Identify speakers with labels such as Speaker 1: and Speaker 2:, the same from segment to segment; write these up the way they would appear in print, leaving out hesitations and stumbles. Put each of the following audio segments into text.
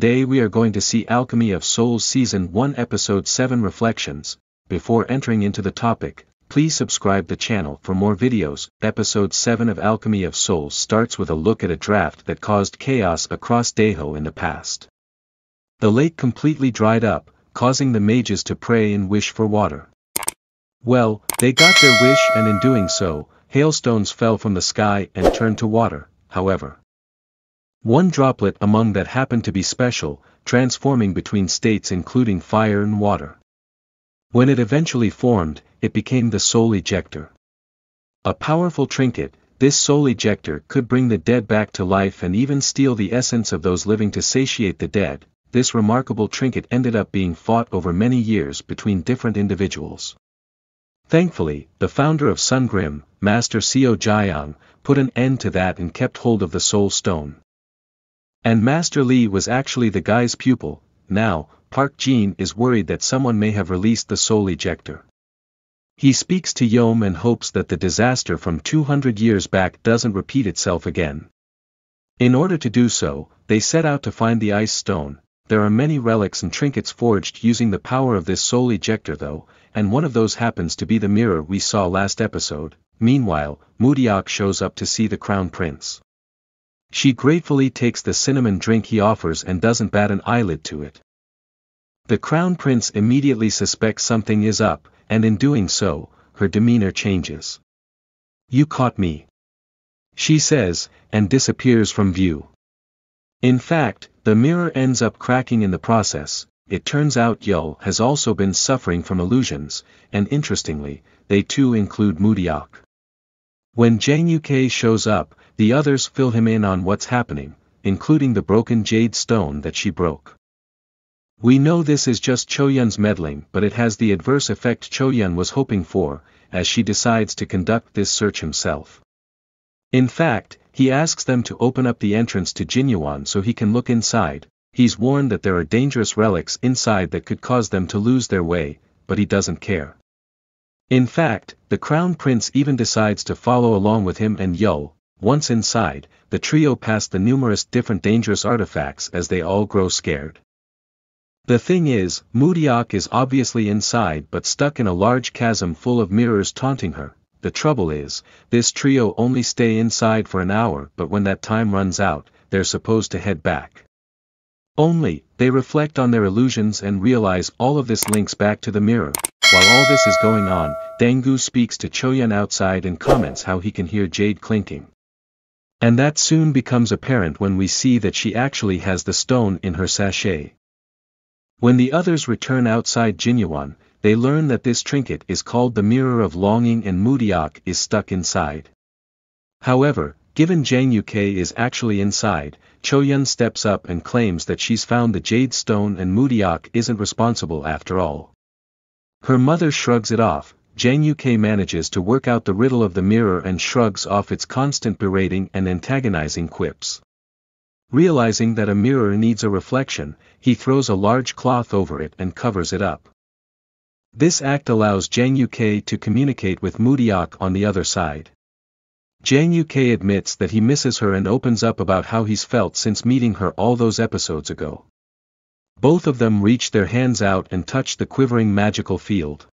Speaker 1: Today we are going to see Alchemy of Souls Season 1 Episode 7 Reflections. Before entering into the topic, please subscribe the channel for more videos. Episode 7 of Alchemy of Souls starts with a look at a draft that caused chaos across Daho in the past. The lake completely dried up, causing the mages to pray and wish for water. Well, they got their wish, and in doing so, hailstones fell from the sky and turned to water, however. One droplet among that happened to be special, transforming between states including fire and water. When it eventually formed, it became the soul ejector. A powerful trinket, this soul ejector could bring the dead back to life and even steal the essence of those living to satiate the dead. This remarkable trinket ended up being fought over many years between different individuals. Thankfully, the founder of Sungrim, Master Seo Jiang, put an end to that and kept hold of the soul stone. And Master Li was actually the guy's pupil. Now, Park Jin is worried that someone may have released the soul ejector. He speaks to Yom and hopes that the disaster from 200 years back doesn't repeat itself again. In order to do so, they set out to find the ice stone. There are many relics and trinkets forged using the power of this soul ejector though, and one of those happens to be the mirror we saw last episode. Meanwhile, Mudiak shows up to see the Crown Prince. She gratefully takes the cinnamon drink he offers and doesn't bat an eyelid to it. The Crown Prince immediately suspects something is up, and in doing so, her demeanor changes. "You caught me," she says, and disappears from view. In fact, the mirror ends up cracking in the process. It turns out Yul has also been suffering from illusions, and interestingly, they too include Mudiak. When Zhang Yuke shows up, the others fill him in on what's happening, including the broken jade stone that she broke. We know this is just Choyun's meddling, but it has the adverse effect Choyun was hoping for, as she decides to conduct this search himself. In fact, he asks them to open up the entrance to Jinyuan so he can look inside. He's warned that there are dangerous relics inside that could cause them to lose their way, but he doesn't care. In fact, the Crown Prince even decides to follow along with him and Yul. Once inside, the trio pass the numerous different dangerous artifacts as they all grow scared. The thing is, Mudiak is obviously inside but stuck in a large chasm full of mirrors taunting her. The trouble is, this trio only stay inside for an hour, but when that time runs out, they're supposed to head back. Only, they reflect on their illusions and realize all of this links back to the mirror. While all this is going on, Dangu speaks to Choyun outside and comments how he can hear jade clinking. And that soon becomes apparent when we see that she actually has the stone in her sachet. When the others return outside Jinyuan, they learn that this trinket is called the Mirror of Longing and Mudiak is stuck inside. However, given Zhang Yuke is actually inside, Choyun steps up and claims that she's found the jade stone and Mudiak isn't responsible after all. Her mother shrugs it off. Zhang Yuke manages to work out the riddle of the mirror and shrugs off its constant berating and antagonizing quips. Realizing that a mirror needs a reflection, he throws a large cloth over it and covers it up. This act allows Zhang Yuke to communicate with Mudiak on the other side. Zhang Yuke admits that he misses her and opens up about how he's felt since meeting her all those episodes ago. Both of them reach their hands out and touch the quivering magical field.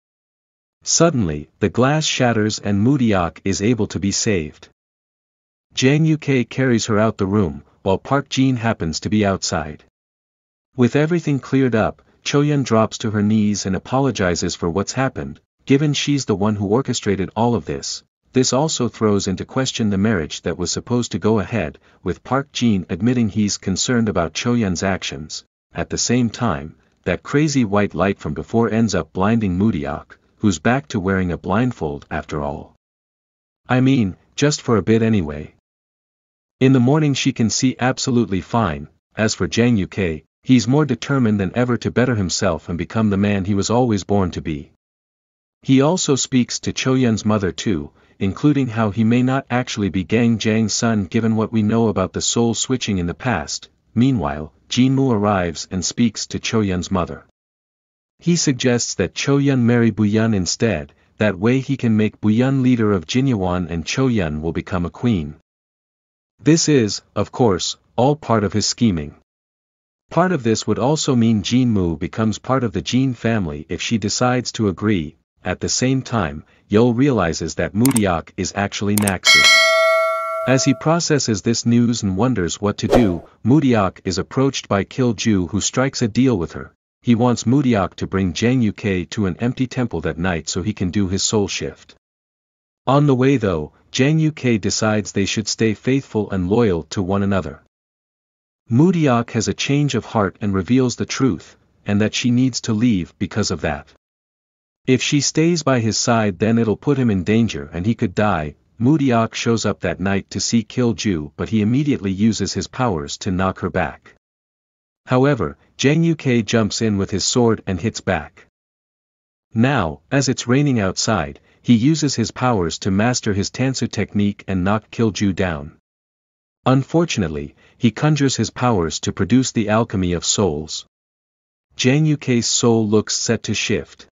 Speaker 1: Suddenly, the glass shatters and Mudiak is able to be saved. Zhang Yuke carries her out the room, while Park Jin happens to be outside. With everything cleared up, Choyun drops to her knees and apologizes for what's happened. Given she's the one who orchestrated all of this, this also throws into question the marriage that was supposed to go ahead, with Park Jin admitting he's concerned about Choyun's actions. At the same time, that crazy white light from before ends up blinding Mudiak, who's back to wearing a blindfold after all. I mean, just for a bit anyway. In the morning she can see absolutely fine. As for Zhang Yuke, he's more determined than ever to better himself and become the man he was always born to be. He also speaks to Choyun's mother too, including how he may not actually be Gang Jiang's son given what we know about the soul switching in the past. Meanwhile, Jinmu arrives and speaks to Choyun's mother. He suggests that Choyun marry Buyun instead, that way he can make Buyun leader of Jinyuan and Choyun will become a queen. This is, of course, all part of his scheming. Part of this would also mean Jinmu becomes part of the Jin family if she decides to agree. At the same time, Yul realizes that Mudiak is actually Naxu. As he processes this news and wonders what to do, Mudiak is approached by Kilju, who strikes a deal with her. He wants Mudiak to bring Jang Yuke to an empty temple that night so he can do his soul shift. On the way though, Jang Yuke decides they should stay faithful and loyal to one another. Mudiak has a change of heart and reveals the truth, and that she needs to leave because of that. If she stays by his side then it'll put him in danger and he could die. Mudiak shows up that night to see Kilju, but he immediately uses his powers to knock her back. However, Jang Yuke jumps in with his sword and hits back. Now, as it's raining outside, he uses his powers to master his Tansu technique and knock Kilju down. Unfortunately, he conjures his powers to produce the alchemy of souls. Jang Yuke's soul looks set to shift.